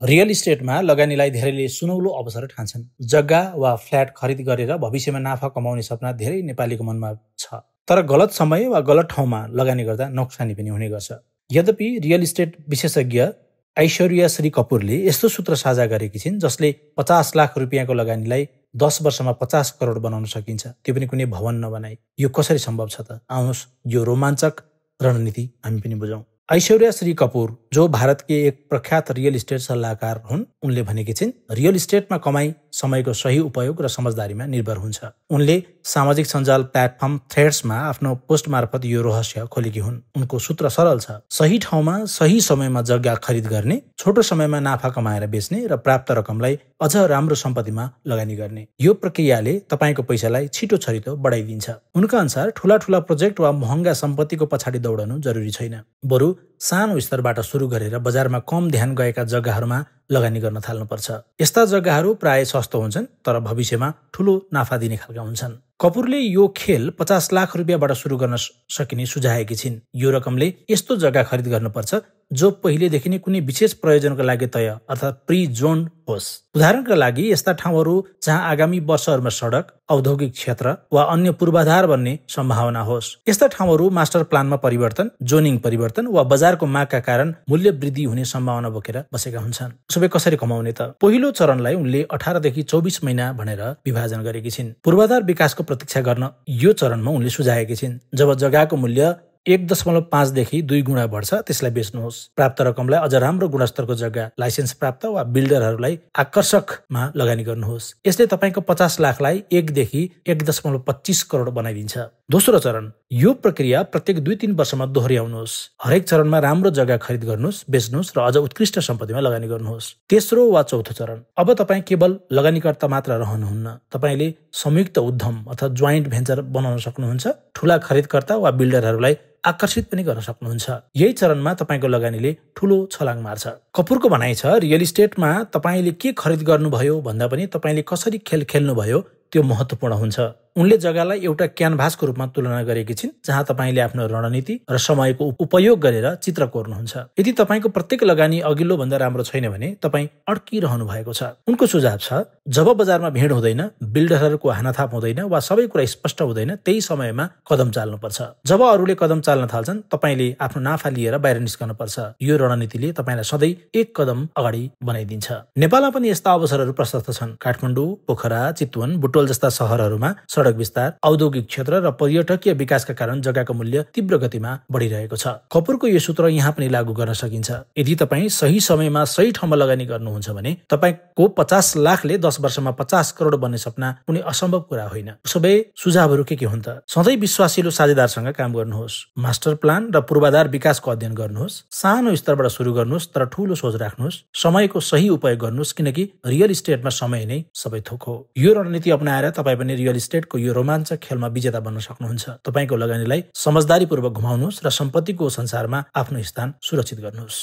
Real इस्टेटमा लगानीलाई धेरैले सुनौलो अवसर ठान्छन्। जग्गा वा फ्ल्याट खरिद गरेर भविष्यमा नाफा कमाउने सपना धेरै नेपालीको मनमा छ। तर गलत समय वा गलत ठाउँमा लगानी गर्दा नोक्सानी पनि हुने गर्छ। यद्यपि रियल इस्टेट विशेषज्ञ ऐश्वर्या श्री कपूरले यस्तो सूत्र साझा गरेकी छिन् जसले 50 लाख रुपियाँको लगानीलाई 10 वर्षमा 50 करोड बनाउन सकिन्छ, त्यो पनि कुनै भवन नबनाई। यो कसरी सम्भव छ त? आउनुहोस् यो रोमाञ्चक रणनीति हामी पनि बुझौँ। ऐश्वर्या श्री कपूर जो भारतकी एक प्रख्यात रियल इस्टेट सल्लाहकार हुन्, उनले भनेकी छिन् रियल इस्टेटमा कमाई समयको सही उपयोग र समझदारीमा निर्भर हुन्छ। उनले सामाजिक सञ्जाल प्लेटफर्म थ्रेड्समा आफ्नो पोस्ट मार्फत यो रहस्य खोलेकी हुन्। उनको सूत्र सरल छ, सही ठाउँमा सही समयमा जग्गा खरिद गर्ने, छोटो समयमा नाफा कमाएर बेच्ने र प्राप्त रकमलाई अझ राम्रो सम्पत्तिमा लगानी गर्ने। यो प्रक्रियाले तपाईको पैसालाई छिटो छरितो बढाइदिन्छ। उनका अनुसार ठूला ठूला प्रोजेक्ट वा महँगा सम्पत्तिको पछाडि दौडनु जरुरी छैन, बरु सानो स्तरबाट सुरु गरेर बजारमा कम ध्यान गएका जग्गाहरूमा लगानी गर्न थाल्नुपर्छ। यस्ता जग्गाहरू प्राय सस्तो हुन्छन् तर भविष्यमा ठूलो नाफा दिने खालका हुन्छन्। कपूरले यो खेल 50 लाख रुपियाँबाट सुरु गर्न सकिने सुझाएकी छिन्। यो रकमले यस्तो जग्गा खरिद गर्नुपर्छ जो पहिलेदेखि नै कुनै विशेष प्रयोजनको लागि तय अर्थात् प्री जोन होस्। उदाहरणका लागि यस्ता ठाउँहरू जहाँ आगामी वर्षहरूमा सडक, औद्योगिक क्षेत्र वा अन्य पूर्वाधार बन्ने सम्भावना होस्। यस्ता ठाउँहरू मास्टर प्लानमा परिवर्तन, जोनिङ परिवर्तन वा बजारको मागका कारण मूल्य वृद्धि हुने सम्भावना बोकेर बसेका हुन्छन्। सबै कसरी कमाउने त? पहिलो चरणलाई उनले 18 देखि 24 महिना भनेर विभाजन गरेकी छिन्। पूर्वाधार विकासको प्रतीक्षा गर्न यो चरणमा उनले सुझाएकी छिन्। जब जग्गाको मूल्य 1.5 देखि 2 गुणा बढ्छ त्यसलाई बेच्नुहोस्। प्राप्त रकमलाई अझ राम्रो गुणस्तरको जग्गा, लाइसेन्स प्राप्त वा बिल्डरहरूलाई आकर्षकमा लगानी गर्नुहोस्। यसले तपाईको 50 लाखलाई 1 देखि 1.25 करोड बनाइदिन्छ। दोस्रो चरण, यो प्रक्रिया प्रत्येक 2-3 वर्षमा दोहोर्याउनुहोस्। हरेक चरणमा राम्रो जग्गा खरिद गर्नुहोस्, बेच्नुहोस् र अझ उत्कृष्ट सम्पत्तिमा लगानी गर्नुहोस्। तेस्रो वा चौथो चरण, अब तपाईँ केवल लगानीकर्ता मात्र रहनुहुन्न, तपाईले संयुक्त उद्यम अथवा जोइन्ट भेन्चर बनाउन सक्नुहुन्छ। ठूला खरिदकर्ता वा बिल्डरहरूलाई आकर्षित पनि गर्न सक्नुहुन्छ। यही चरणमा तपाईको लगानीले ठूलो छलाङ मार्छ। कपूरको भनाइ छ, रियल इस्टेटमा तपाईले के खरिद गर्नुभयो भन्दा पनि तपाईले कसरी खेल खेल्नुभयो त्यो महत्त्वपूर्ण हुन्छ। उनले जग्गालाई एउटा क्यानभासको रूपमा तुलना गरेकी छिन् जहाँ तपाईले आफ्नो रणनीति र समयको उपयोग गरेर चित्र कोर्नुहुन्छ। यदि तपाईको प्रत्येक लगानी अघिल्लो भन्दा राम्रो छैन भने तपाईँ अड्किरहनु भएको छ। उनको सुझाव छ, जब बजारमा भिड हुँदैन, बिल्डरहरूको हानाथाप हुँदैन वा सबै कुरा स्पष्ट हुँदैन, त्यही समयमा कदम चाल्नुपर्छ। जब अरूले कदम चाल्न थाल्छन्, तपाईले आफ्नो नाफा लिएर बाहिर निस्कन पर्छ। यो रणनीतिले तपाईलाई सधैँ एक कदम अगाडि बनाइदिन्छ। नेपालमा पनि यस्ता अवसरहरू प्रशस्त छन्। काठमाडौँ, पोखरा, चितवन, बुटोल जस्ता शहरहरूमा सडक विस्तार, औद्योगिक क्षेत्र र पर्यटकीय विकासका कारण जग्गाको मूल्य तीव्र गतिमा बढिरहेको छ। कपूरको यो सूत्र यहाँ पनि लागू गर्न सकिन्छ। यदि तपाईँ सही समयमा सही ठाउँमा लगानी गर्नुहुन्छ भने तपाईको 50 लाखले 10 वर्षमा 50 करोड बन्ने सपना कुनै असम्भव कुरा होइन। उसो भए सुझावहरू के हुन् त? सधैँ विश्वासिलो साझेदारसँग काम गर्नुहोस्। मास्टर प्लान र पूर्वाधार विकासको अध्ययन गर्नुहोस्। सानो स्तरबाट सुरु गर्नुहोस् तर ठूलो सोच राख्नुहोस्। समयको सही उपयोग गर्नुहोस् किनकि रियल इस्टेटमा समय नै सबै थोक हो। यो रणनीति अपनाएर तपाईँ पनि रियल इस्टेटको यो रोमाञ्चक खेलमा विजेता बन्न सक्नुहुन्छ। तपाईको लगानीलाई समझदारीपूर्वक घुमाउनुहोस् र सम्पत्तिको संसारमा आफ्नो स्थान सुरक्षित गर्नुहोस्।